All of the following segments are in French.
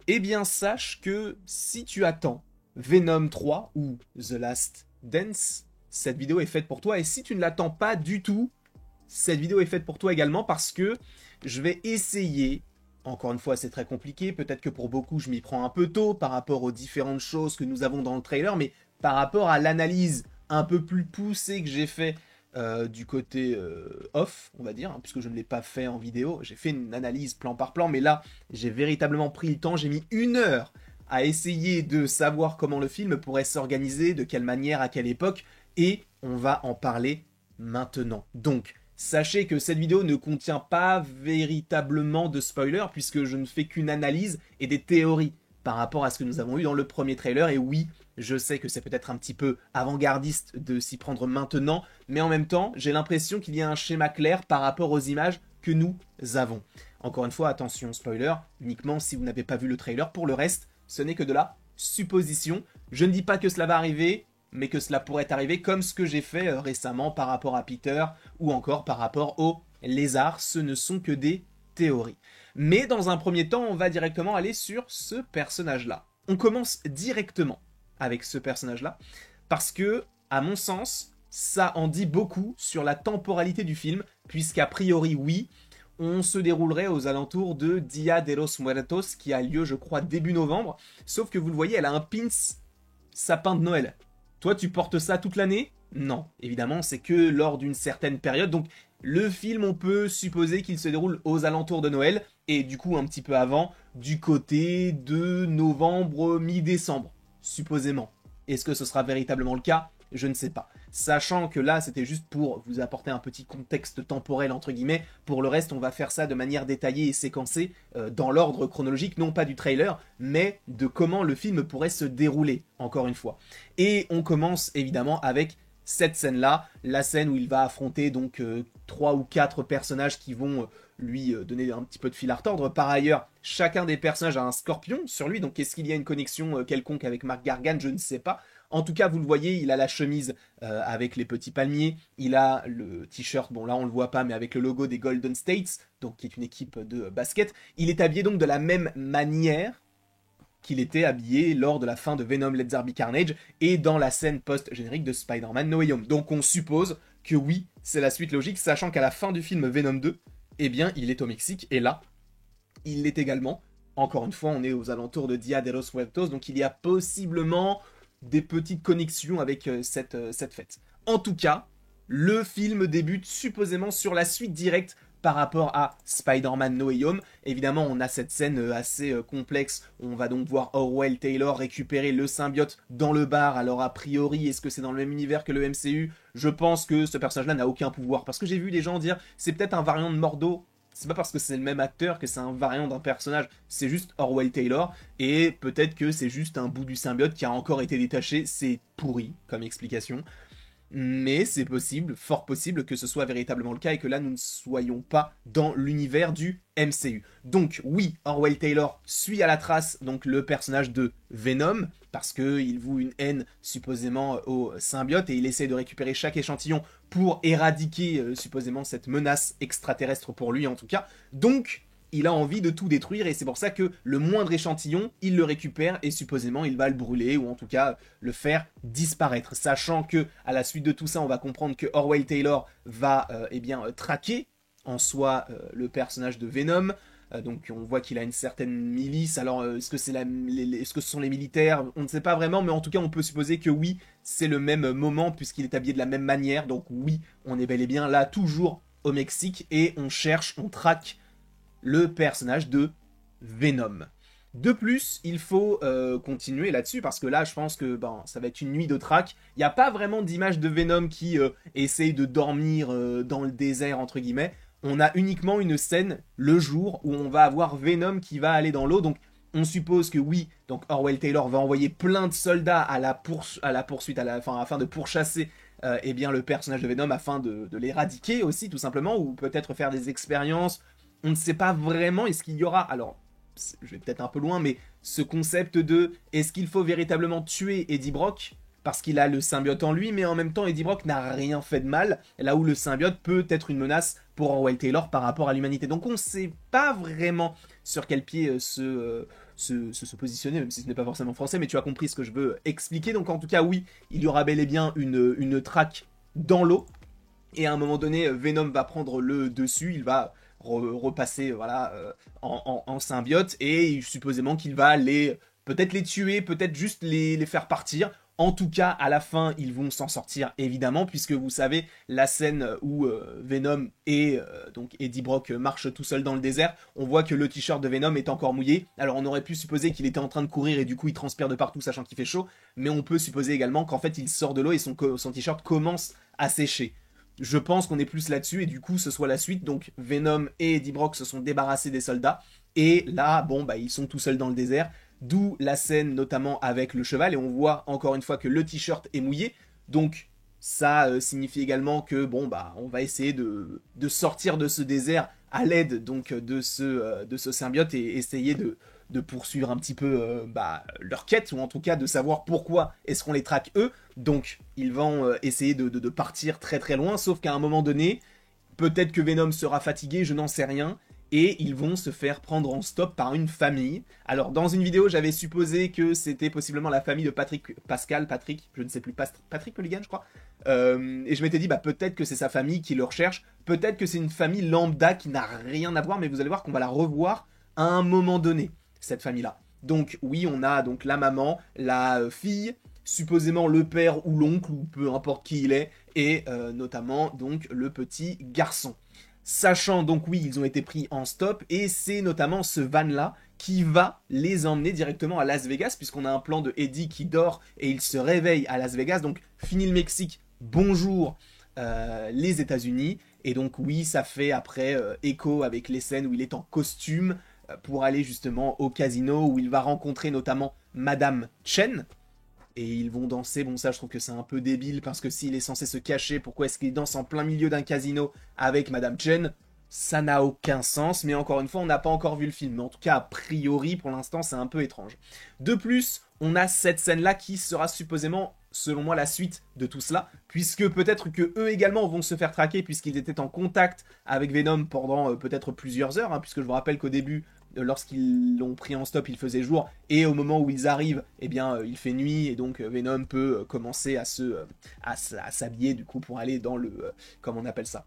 Eh bien, sache que si tu attends Venom 3 ou The Last Dance, cette vidéo est faite pour toi. Et si tu ne l'attends pas du tout, cette vidéo est faite pour toi également parce que je vais essayer, encore une fois c'est très compliqué, peut-être que pour beaucoup je m'y prends un peu tôt par rapport aux différentes choses que nous avons dans le trailer, mais par rapport à l'analyse un peu plus poussée que j'ai fait du côté off, on va dire, hein, puisque je ne l'ai pas fait en vidéo, j'ai fait une analyse plan par plan, mais là j'ai véritablement pris le temps, j'ai mis 1 heure à essayer de savoir comment le film pourrait s'organiser, de quelle manière, à quelle époque, et on va en parler maintenant. Donc, sachez que cette vidéo ne contient pas véritablement de spoilers puisque je ne fais qu'une analyse et des théories par rapport à ce que nous avons eu dans le premier trailer. Et oui, je sais que c'est peut-être un petit peu avant-gardiste de s'y prendre maintenant, mais en même temps, j'ai l'impression qu'il y a un schéma clair par rapport aux images que nous avons. Encore une fois, attention spoiler, uniquement si vous n'avez pas vu le trailer. Pour le reste, ce n'est que de la supposition. Je ne dis pas que cela va arriver, mais que cela pourrait arriver comme ce que j'ai fait récemment par rapport à Peter ou encore par rapport au lézard. Ce ne sont que des théories. Mais dans un premier temps, on va directement aller sur ce personnage-là. On commence directement avec ce personnage-là parce que, à mon sens, ça en dit beaucoup sur la temporalité du film, puisqu'a priori, oui, on se déroulerait aux alentours de Dia de los Muertos, qui a lieu, je crois, début novembre. Sauf que vous le voyez, elle a un pins sapin de Noël. Toi, tu portes ça toute l'année? Non, évidemment, c'est que lors d'une certaine période. Donc, le film, on peut supposer qu'il se déroule aux alentours de Noël, et du coup un petit peu avant, du côté de novembre, mi-décembre, supposément. Est-ce que ce sera véritablement le cas? Je ne sais pas. Sachant que là, c'était juste pour vous apporter un petit contexte temporel, entre guillemets. Pour le reste, on va faire ça de manière détaillée et séquencée, dans l'ordre chronologique, non pas du trailer, mais de comment le film pourrait se dérouler, encore une fois. Et on commence évidemment avec cette scène-là, la scène où il va affronter donc 3 ou 4 personnages qui vont lui donner un petit peu de fil à retordre. Par ailleurs, chacun des personnages a un scorpion sur lui, donc est-ce qu'il y a une connexion quelconque avec Mark Gargan? Je ne sais pas. En tout cas, vous le voyez, il a la chemise avec les petits palmiers, il a le t-shirt, bon là on le voit pas, mais avec le logo des Golden States, donc qui est une équipe de basket. Il est habillé donc de la même manière qu'il était habillé lors de la fin de Venom Let There Be Carnage et dans la scène post-générique de Spider-Man No Way Home. Donc on suppose que oui, c'est la suite logique, sachant qu'à la fin du film Venom 2, eh bien il est au Mexique, et là, il l'est également. Encore une fois, on est aux alentours de Dia de los Muertos, donc il y a possiblement des petites connexions avec cette fête. En tout cas, le film débute supposément sur la suite directe par rapport à Spider-Man No Way Home. Évidemment, on a cette scène assez complexe. On va donc voir Orwell Taylor récupérer le symbiote dans le bar. Alors a priori, est-ce que c'est dans le même univers que le MCU? Je pense que ce personnage-là n'a aucun pouvoir. Parce que j'ai vu des gens dire, c'est peut-être un variant de Mordo. C'est pas parce que c'est le même acteur que c'est un variant d'un personnage, c'est juste Orwell Taylor, et peut-être que c'est juste un bout du symbiote qui a encore été détaché, c'est pourri comme explication. Mais c'est possible, fort possible que ce soit véritablement le cas et que là nous ne soyons pas dans l'univers du MCU. Donc oui, Orwell Taylor suit à la trace donc le personnage de Venom parce qu'il voue une haine supposément au symbiote et il essaie de récupérer chaque échantillon pour éradiquer supposément cette menace extraterrestre pour lui en tout cas. Donc il a envie de tout détruire et c'est pour ça que le moindre échantillon, il le récupère et supposément il va le brûler ou en tout cas le faire disparaître. Sachant que à la suite de tout ça, on va comprendre que Orwell Taylor va traquer en soi le personnage de Venom. Donc on voit qu'il a une certaine milice. Alors est-ce que est-ce que ce sont les militaires? On ne sait pas vraiment, mais en tout cas on peut supposer que oui, c'est le même moment puisqu'il est habillé de la même manière. Donc oui, on est bel et bien là toujours au Mexique et on cherche, on traque le personnage de Venom. De plus, il faut continuer là-dessus parce que là, je pense que ça va être une nuit de traque. Il n'y a pas vraiment d'image de Venom qui essaye de dormir dans le désert, entre guillemets. On a uniquement une scène le jour où on va avoir Venom qui va aller dans l'eau. Donc, on suppose que oui, donc Orwell Taylor va envoyer plein de soldats à la poursuite, afin de pourchasser le personnage de Venom, afin de l'éradiquer aussi, tout simplement, ou peut-être faire des expériences. On ne sait pas vraiment, est-ce qu'il y aura, alors je vais peut-être un peu loin, mais ce concept de est-ce qu'il faut véritablement tuer Eddie Brock parce qu'il a le symbiote en lui, mais en même temps Eddie Brock n'a rien fait de mal, là où le symbiote peut être une menace pour Orwell Taylor par rapport à l'humanité. Donc on ne sait pas vraiment sur quel pied se positionner, même si ce n'est pas forcément français, mais tu as compris ce que je veux expliquer. Donc en tout cas, oui, il y aura bel et bien une traque dans l'eau, et à un moment donné, Venom va prendre le dessus, il va repasser voilà, en symbiote, et supposément qu'il va peut-être les tuer, peut-être juste les faire partir. En tout cas, à la fin, ils vont s'en sortir, évidemment, puisque vous savez, la scène où Venom et donc Eddie Brock marchent tout seuls dans le désert, on voit que le t-shirt de Venom est encore mouillé. Alors on aurait pu supposer qu'il était en train de courir et du coup il transpire de partout, sachant qu'il fait chaud, mais on peut supposer également qu'en fait il sort de l'eau et son t-shirt commence à sécher. Je pense qu'on est plus là-dessus et du coup ce soit la suite. Donc Venom et Eddie Brock se sont débarrassés des soldats et là, bon, bah ils sont tout seuls dans le désert. D'où la scène notamment avec le cheval et on voit encore une fois que le t-shirt est mouillé. Donc ça signifie également que bon bah on va essayer de sortir de ce désert à l'aide donc de ce symbiote et essayer de poursuivre un petit peu leur quête, ou en tout cas de savoir pourquoi est-ce qu'on les traque eux. Donc ils vont essayer de partir très très loin, sauf qu'à un moment donné, peut-être que Venom sera fatigué, je n'en sais rien, et ils vont se faire prendre en stop par une famille. Alors dans une vidéo, j'avais supposé que c'était possiblement la famille de Patrick, je ne sais plus, Patrick Mulligan je crois, et je m'étais dit, bah peut-être que c'est sa famille qui le recherche, peut-être que c'est une famille lambda qui n'a rien à voir, mais vous allez voir qu'on va la revoir à un moment donné, cette famille-là. Donc oui, on a donc la maman, la fille, supposément le père ou l'oncle, ou peu importe qui il est, et notamment donc le petit garçon. Sachant donc oui, ils ont été pris en stop, et c'est notamment ce van-là qui va les emmener directement à Las Vegas, puisqu'on a un plan de Eddie qui dort et il se réveille à Las Vegas, donc fini le Mexique, bonjour les États-Unis. Et donc oui, ça fait après écho avec les scènes où il est en costume pour aller justement au casino, où il va rencontrer notamment Madame Chen, et ils vont danser. Bon, ça je trouve que c'est un peu débile, parce que s'il est censé se cacher, pourquoi est-ce qu'il danse en plein milieu d'un casino avec Madame Chen? Ça n'a aucun sens, mais encore une fois, on n'a pas encore vu le film. Mais en tout cas, a priori, pour l'instant, c'est un peu étrange. De plus, on a cette scène-là qui sera supposément, selon moi, la suite de tout cela, puisque peut-être que eux également vont se faire traquer, puisqu'ils étaient en contact avec Venom pendant peut-être plusieurs heures, hein, puisque je vous rappelle qu'au début, lorsqu'ils l'ont pris en stop, il faisait jour, et au moment où ils arrivent, eh bien, il fait nuit, et donc Venom peut commencer à s'habiller, du coup, pour aller dans le... comment on appelle ça,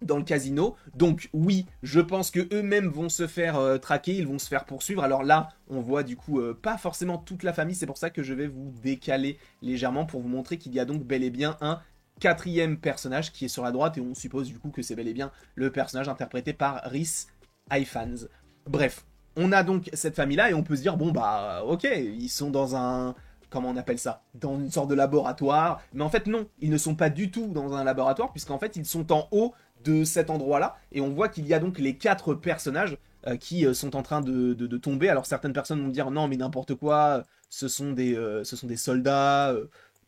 dans le casino. Donc oui, je pense que eux-mêmes vont se faire traquer, ils vont se faire poursuivre. Alors là, on voit du coup pas forcément toute la famille, c'est pour ça que je vais vous décaler légèrement pour vous montrer qu'il y a donc bel et bien un quatrième personnage qui est sur la droite, et on suppose du coup que c'est bel et bien le personnage interprété par Rhys Ifans. Bref, on a donc cette famille-là, et on peut se dire, bon bah ok, ils sont dans un... comment on appelle ça, dans une sorte de laboratoire, mais en fait non, ils ne sont pas du tout dans un laboratoire, puisqu'en fait ils sont en haut de cet endroit-là, et on voit qu'il y a donc les 4 personnages qui sont en train de tomber. Alors certaines personnes vont dire non mais n'importe quoi, ce sont des soldats,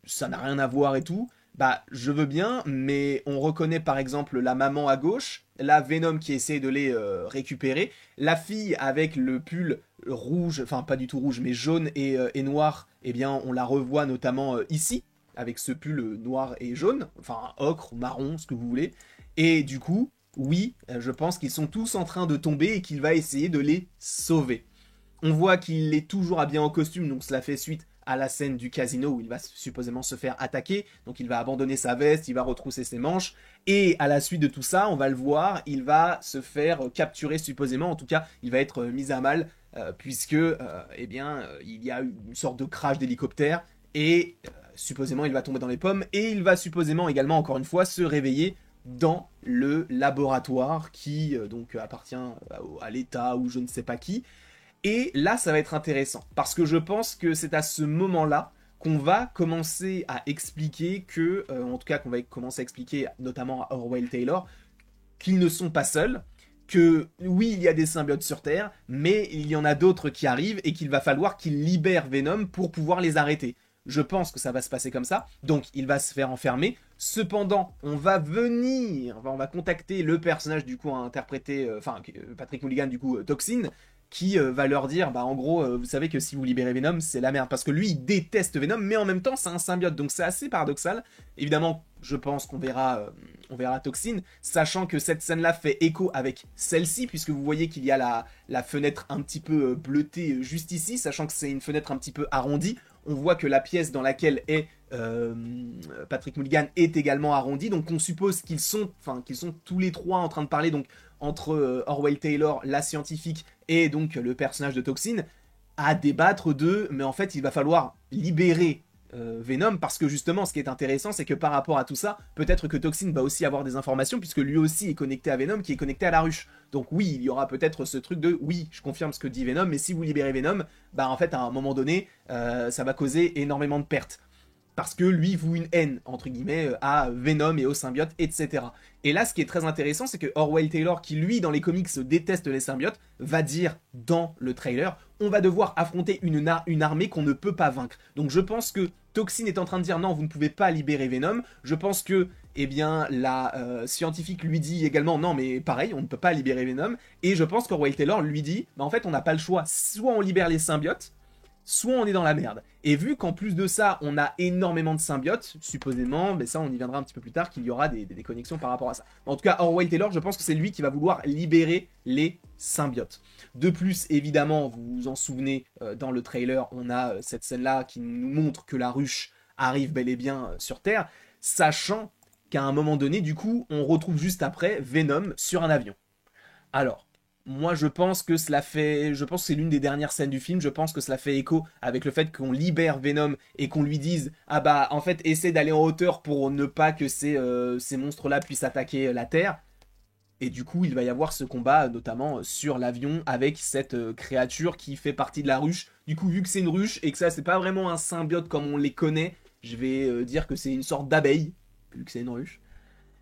ça n'a rien à voir et tout. Bah je veux bien, mais on reconnaît par exemple la maman à gauche, la Venom qui essaie de les récupérer, la fille avec le pull rouge, enfin pas du tout rouge mais jaune et noir, eh bien on la revoit notamment ici, avec ce pull noir et jaune, enfin ocre, marron, ce que vous voulez. Et du coup, oui, je pense qu'ils sont tous en train de tomber et qu'il va essayer de les sauver. On voit qu'il est toujours habillé en costume, donc cela fait suite à la scène du casino où il va supposément se faire attaquer. Donc il va abandonner sa veste, il va retrousser ses manches. Et à la suite de tout ça, on va le voir, il va se faire capturer supposément. En tout cas, il va être mis à mal puisque, eh bien, il y a une sorte de crash d'hélicoptère et supposément il va tomber dans les pommes. Et il va supposément également, encore une fois, se réveiller dans le laboratoire qui donc appartient à l'État ou je ne sais pas qui. Et là, ça va être intéressant, parce que je pense que c'est à ce moment-là qu'on va commencer à expliquer que, en tout cas qu'on va commencer à expliquer notamment à Orwell Taylor, qu'ils ne sont pas seuls, que oui, il y a des symbiotes sur Terre, mais il y en a d'autres qui arrivent et qu'il va falloir qu'ils libèrent Venom pour pouvoir les arrêter. Je pense que ça va se passer comme ça, donc il va se faire enfermer. Cependant, on va contacter le personnage du coup interprété, Patrick Mulligan du coup, Toxin, qui va leur dire, bah en gros, vous savez que si vous libérez Venom, c'est la merde. Parce que lui, il déteste Venom, mais en même temps, c'est un symbiote. Donc c'est assez paradoxal. Évidemment, je pense qu'on verra Toxine, sachant que cette scène-là fait écho avec celle-ci, puisque vous voyez qu'il y a la fenêtre un petit peu bleutée juste ici, sachant que c'est une fenêtre un petit peu arrondie. On voit que la pièce dans laquelle est Patrick Mulligan est également arrondie, donc on suppose qu'ils sont tous les trois en train de parler, donc entre Orwell Taylor, la scientifique, et donc le personnage de Toxine, à débattre de, mais en fait il va falloir libérer Venom, parce que justement ce qui est intéressant c'est que par rapport à tout ça, peut-être que Toxine va aussi avoir des informations, puisque lui aussi est connecté à Venom, qui est connecté à la ruche. Donc oui, il y aura peut-être ce truc de, oui, je confirme ce que dit Venom, mais si vous libérez Venom, bah en fait à un moment donné, ça va causer énormément de pertes. Parce que lui voue une haine, entre guillemets, à Venom et aux symbiotes, etc. Et là, ce qui est très intéressant, c'est que Orwell Taylor, qui lui, dans les comics, déteste les symbiotes, va dire dans le trailer, on va devoir affronter une armée qu'on ne peut pas vaincre. Donc je pense que Toxine est en train de dire non, vous ne pouvez pas libérer Venom. Je pense que, eh bien, la scientifique lui dit également non, mais pareil, on ne peut pas libérer Venom. Et je pense qu'Orwell Taylor lui dit, bah en fait, on n'a pas le choix. Soit on libère les symbiotes, soit on est dans la merde. Et vu qu'en plus de ça, on a énormément de symbiotes, supposément, mais ça on y viendra un petit peu plus tard, qu'il y aura des connexions par rapport à ça. En tout cas, Orwell Taylor, je pense que c'est lui qui va vouloir libérer les symbiotes. De plus, évidemment, vous vous en souvenez, dans le trailer, on a cette scène-là qui nous montre que la ruche arrive bel et bien sur Terre, sachant qu'à un moment donné, du coup, on retrouve juste après Venom sur un avion. Alors, moi je pense que c'est l'une des dernières scènes du film, je pense que cela fait écho avec le fait qu'on libère Venom et qu'on lui dise ah bah en fait essaie d'aller en hauteur pour ne pas que ces monstres-là puissent attaquer la Terre. Et du coup il va y avoir ce combat notamment sur l'avion avec cette créature qui fait partie de la ruche. Du coup vu que c'est une ruche et que ça c'est pas vraiment un symbiote comme on les connaît, je vais dire que c'est une sorte d'abeille, vu que c'est une ruche.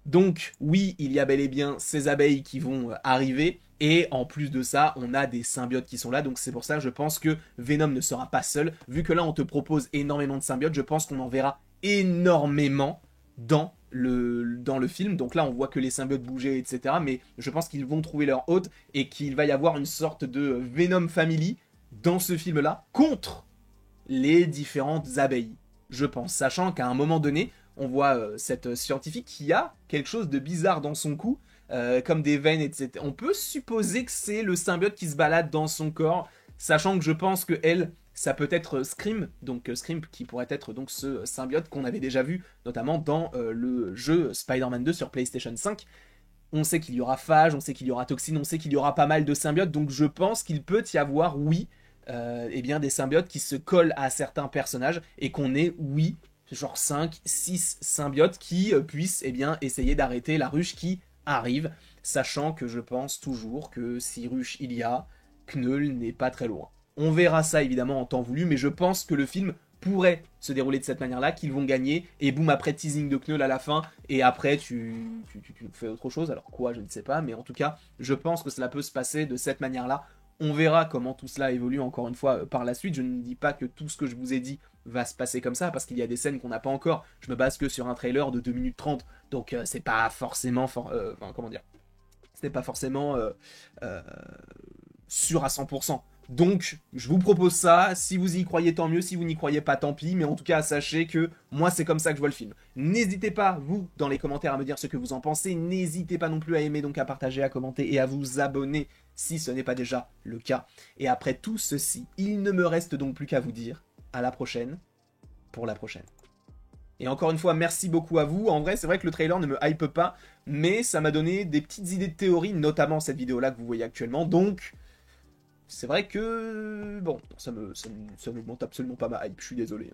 Donc oui, il y a bel et bien ces abeilles qui vont arriver, et en plus de ça, on a des symbiotes qui sont là, donc c'est pour ça que je pense que Venom ne sera pas seul. Vu que là on te propose énormément de symbiotes, je pense qu'on en verra énormément dans le film. Donc là on voit que les symbiotes bouger, etc. Mais je pense qu'ils vont trouver leur hôte, et qu'il va y avoir une sorte de Venom Family dans ce film-là, contre les différentes abeilles, je pense. Sachant qu'à un moment donné, on voit cette scientifique qui a quelque chose de bizarre dans son cou, comme des veines, etc. On peut supposer que c'est le symbiote qui se balade dans son corps, sachant que je pense que elle, ça peut être Scream, donc Scream qui pourrait être donc ce symbiote qu'on avait déjà vu, notamment dans le jeu Spider-Man 2 sur PlayStation 5. On sait qu'il y aura Phage, on sait qu'il y aura Toxine, on sait qu'il y aura pas mal de symbiotes, donc je pense qu'il peut y avoir, oui, eh bien des symbiotes qui se collent à certains personnages, et qu'on ait, oui, genre 5, 6 symbiotes qui puissent eh bien, essayer d'arrêter la ruche qui arrive, sachant que je pense toujours que si ruche il y a, Knull n'est pas très loin. On verra ça évidemment en temps voulu, mais je pense que le film pourrait se dérouler de cette manière-là, qu'ils vont gagner, et boum, après teasing de Knull à la fin, et après tu fais autre chose, alors quoi, je ne sais pas, mais en tout cas, je pense que cela peut se passer de cette manière-là. On verra comment tout cela évolue encore une fois par la suite. Je ne dis pas que tout ce que je vous ai dit va se passer comme ça, parce qu'il y a des scènes qu'on n'a pas encore. Je me base que sur un trailer de 2 minutes 30, donc c'est pas forcément... comment dire, c'est pas forcément euh, sûr à 100%. Donc, je vous propose ça. Si vous y croyez, tant mieux. Si vous n'y croyez pas, tant pis. Mais en tout cas, sachez que moi, c'est comme ça que je vois le film. N'hésitez pas, vous, dans les commentaires, à me dire ce que vous en pensez. N'hésitez pas non plus à aimer, donc à partager, à commenter et à vous abonner si ce n'est pas déjà le cas. Et après tout ceci, il ne me reste donc plus qu'à vous dire à la prochaine pour la prochaine. Et encore une fois, merci beaucoup à vous. En vrai, c'est vrai que le trailer ne me hype pas, mais ça m'a donné des petites idées de théorie, notamment cette vidéo-là que vous voyez actuellement. Donc, c'est vrai que... bon, ça n'augmente absolument pas ma hype, je suis désolé.